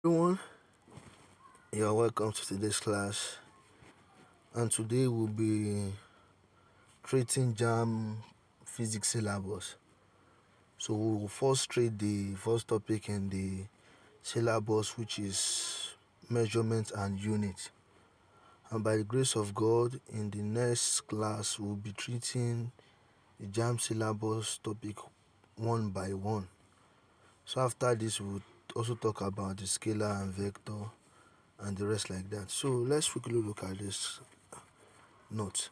Everyone, you're welcome to today's class, and today we'll be treating JAMB physics syllabus. So we'll first treat the first topic in the syllabus, which is measurement and unit. And by the grace of God, in the next class, we'll be treating the JAMB syllabus topic one by one. So after this, we'll also talk about the scalar and vector and the rest like that. So let's quickly look at this note.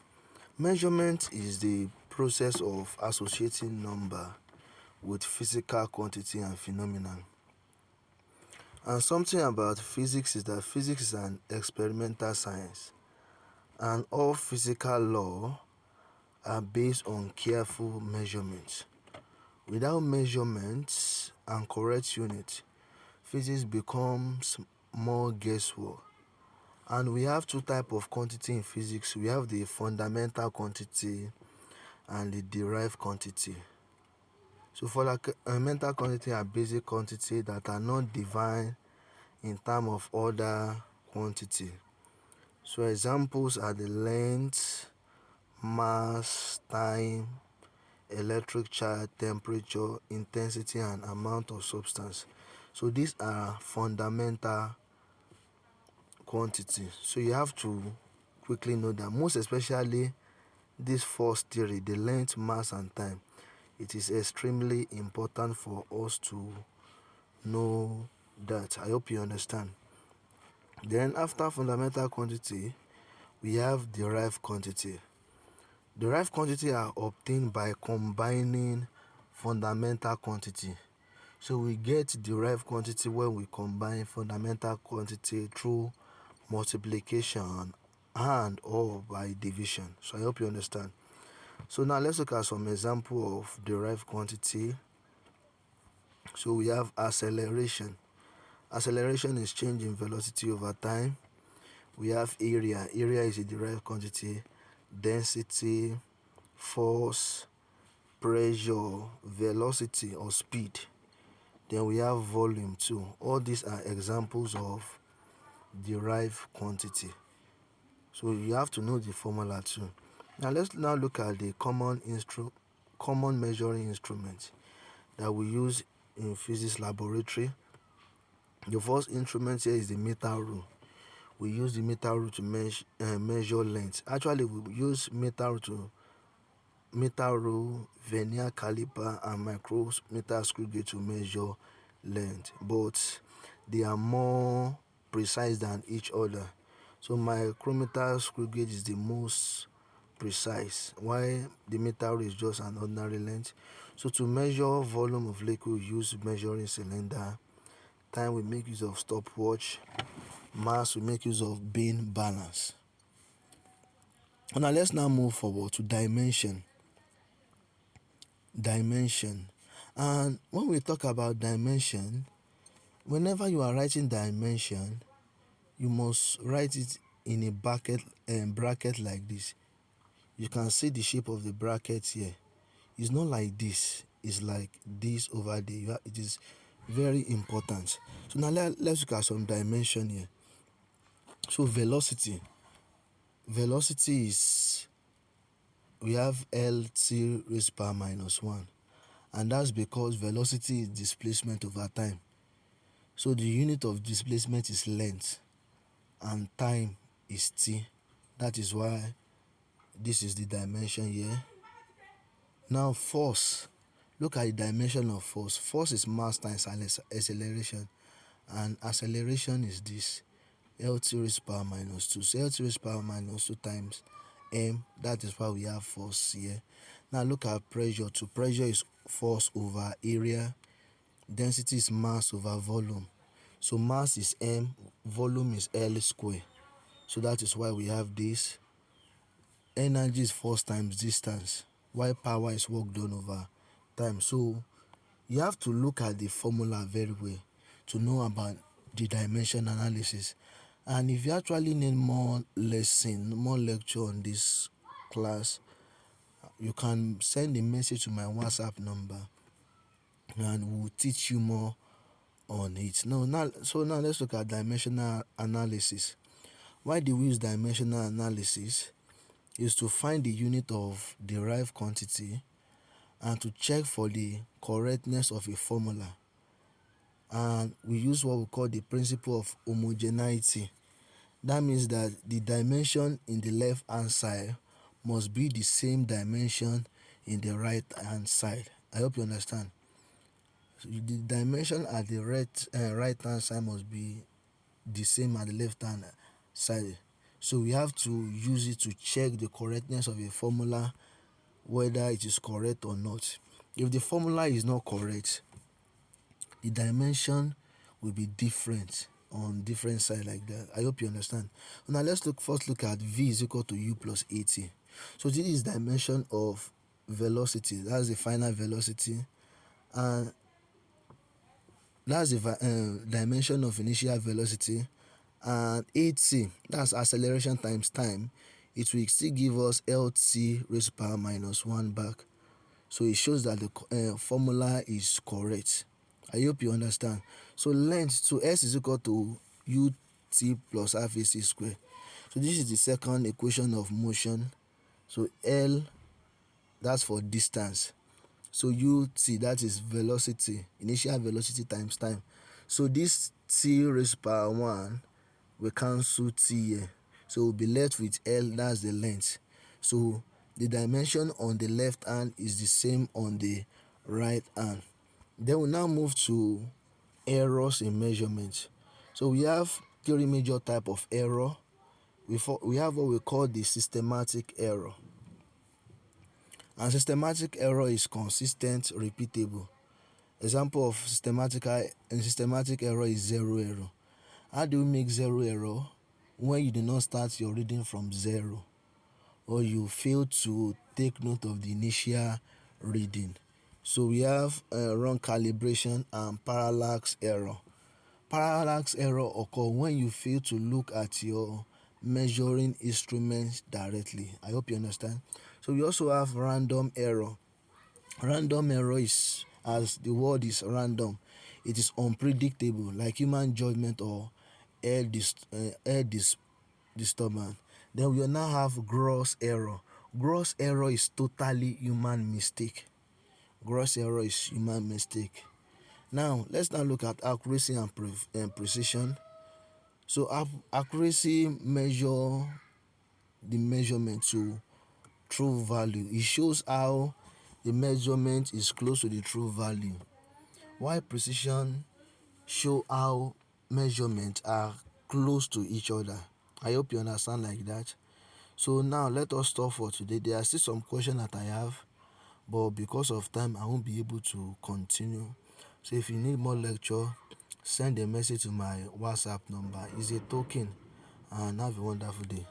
Measurement is the process of associating number with physical quantity and phenomenon. And something about physics is that physics is an experimental science, and all physical law are based on careful measurements. Without measurements and correct unit, physics becomes more guesswork. And we have two types of quantity in physics. We have the fundamental quantity and the derived quantity. So fundamental quantity are basic quantity that are not defined in terms of other quantity. So examples are the length, mass, time, electric charge, temperature, intensity, and amount of substance. So these are fundamental quantity. So you have to quickly know that, most especially this first theory, the length, mass, and time, it is extremely important for us to know that. I hope you understand. Then after fundamental quantity, we have derived quantity. Derived quantity are obtained by combining fundamental quantity. So we get derived quantity when we combine fundamental quantity through multiplication and or by division. So I hope you understand. So now let's look at some example of derived quantity. So we have acceleration. Acceleration is change in velocity over time. We have area. Area is a derived quantity. Density, force, pressure, velocity or speed. Then we have volume too. All these are examples of derived quantity. So you have to know the formula too. Now let's look at the common measuring instrument that we use in physics laboratory. The first instrument here is the meter rule. We use the meter rule to measure length. Actually, we use meter rule, vernier caliper, and micrometer screw gauge to measure length, but they are more precise than each other. So micrometer screw gauge is the most precise, while the meter rule is just an ordinary length. So to measure volume of liquid, we use measuring cylinder. Time, we make use of stopwatch. Mass, we make use of beam balance. Now let's move forward to dimension. And when we talk about dimension, whenever you are writing dimension, you must write it in a bracket like this. You can see the shape of the bracket here. It's not like this, it's like this over there. It is very important. So now let's look at some dimension here. So velocity is, we have L_t raised power minus 1, and that's because velocity is displacement over time. So the unit of displacement is length and time is t. That is why this is the dimension here. Now force, look at the dimension of force. Force is mass times acceleration, and acceleration is this, L_t raised power minus 2. So L_t raised power minus 2 times m. That is why we have force here. Now look at pressure. To pressure is force over area. Density is mass over volume. So mass is m, volume is L square. So that is why we have this. Energy is force times distance, while power is work done over time. So you have to look at the formula very well to know about the dimension analysis. And if you actually need more lecture on this class, you can send a message to my WhatsApp number and we'll teach you more on it. Now let's look at dimensional analysis. Why do we use dimensional analysis? Is to find the unit of derived quantity and to check for the correctness of a formula. And we use what we call the principle of homogeneity. That means that the dimension in the left hand side must be the same dimension in the right hand side. I hope you understand. So the dimension at the right hand side must be the same at the left hand side. So we have to use it to check the correctness of a formula, whether it is correct or not. If the formula is not correct, the dimension will be different on different side like that. I hope you understand. Now let's first look at v is equal to u plus at. So this is dimension of velocity. That's the final velocity, and that's the dimension of initial velocity. And at, that's acceleration times time, it will still give us lt raised to power minus 1 back. So it shows that the formula is correct. I hope you understand. So length, so s is equal to ut plus half ac square. So this is the second equation of motion. So l, that's for distance. So ut, that is velocity, initial velocity times time. So this t raised to power 1 will cancel t here. So we'll be left with l, that's the length. So the dimension on the left hand is the same on the right hand. Then we now move to errors in measurement. So we have three major type of error. We have what we call the systematic error. And systematic error is consistent, repeatable. Example of systematic error is zero error. How do we make zero error? When you do not start your reading from zero, or you fail to take note of the initial reading. So we have wrong calibration and parallax error. Parallax error occur when you fail to look at your measuring instruments directly. I hope you understand. So we also have random error. Random error is, as the word is random, it is unpredictable, like human judgment or air disturbance. Then we will now have gross error. Gross error is totally human mistake. Gross error is human mistake. Now let's now look at accuracy and precision. So accuracy measure the measurement to true value. It shows how the measurement is close to the true value, while precision show how measurements are close to each other. I hope you understand like that. So now let us stop for today. There are still some questions that I have, but because of time I won't be able to continue. So if you need more lecture, send a message to my WhatsApp number. It's a token, and have a wonderful day.